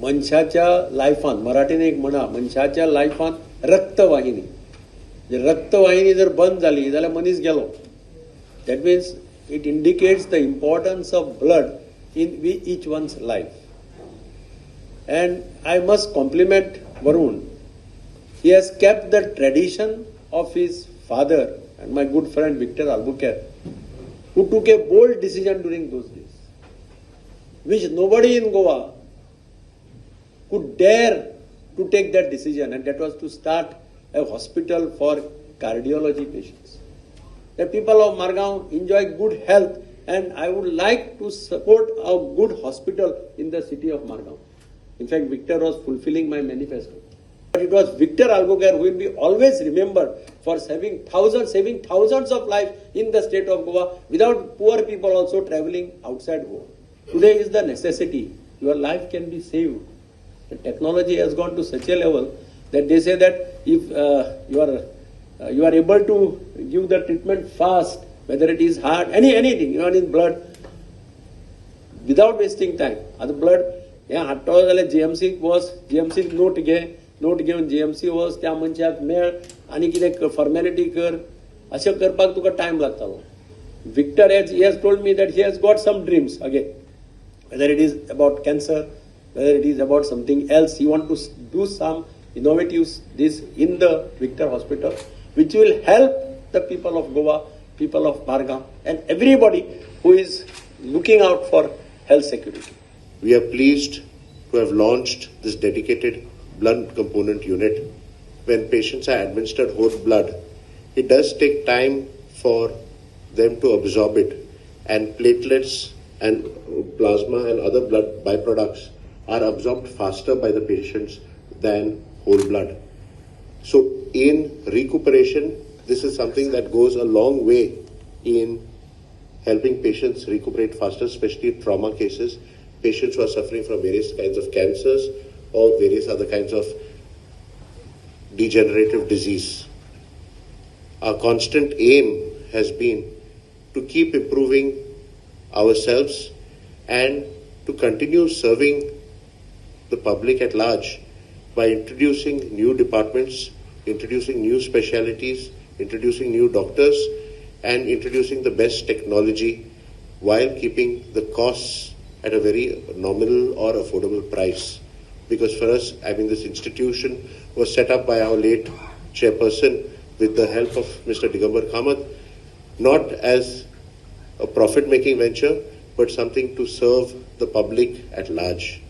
मनशाच्या लायफान, मराठीन एक म्हणा, मनशाच्या लायफान रक्तवाहिनी, रक्तवाहिनी जर बंद जाली जाल्यार मनीस गेलो. That means it indicates the importance of blood in each one's life. And I must compliment Varun. He has kept the tradition of his father and my good friend Victor Albuquerque, who took a bold decision during those days, which nobody in Goa could dare to take that decision, and that was to start a hospital for cardiology patients. The people of Margao enjoy good health, and I would like to support a good hospital in the city of Margao. In fact, Victor was fulfilling my manifesto. But it was Victor Albuquerque who will be always remembered for saving thousands of lives in the state of Goa without poor people also traveling outside Goa. Today is the necessity. Your life can be saved. The technology has gone to such a level that they say that if you are able to give the treatment fast, whether it is heart, anything, even in blood, without wasting time. The blood, हाडटो जाल्यार GMC note घेवन GMC वच त्या मनशाक मेळ आनी कितें formality कर, अशें करपाक तुका टायम लागतालो. Victor has told me that he has got some dreams again, whether it is about cancer, whether it is about something else. He wants to do some innovative this in the Victor Hospital, which will help the people of Goa, people of Margao, and everybody who is looking out for health security. We are pleased to have launched this dedicated blood component unit. When patients are administered whole blood, it does take time for them to absorb it, and platelets and plasma and other blood byproducts are absorbed faster by the patients than whole blood. So in recuperation, this is something that goes a long way in helping patients recuperate faster, especially trauma cases, patients who are suffering from various kinds of cancers or various other kinds of degenerative disease. Our constant aim has been to keep improving ourselves and to continue serving the public at large by introducing new departments, introducing new specialities, introducing new doctors, and introducing the best technology while keeping the costs at a very nominal or affordable price. Because for us, this institution was set up by our late chairperson with the help of Mr. Digambar Kamath, not as a profit-making venture, but something to serve the public at large.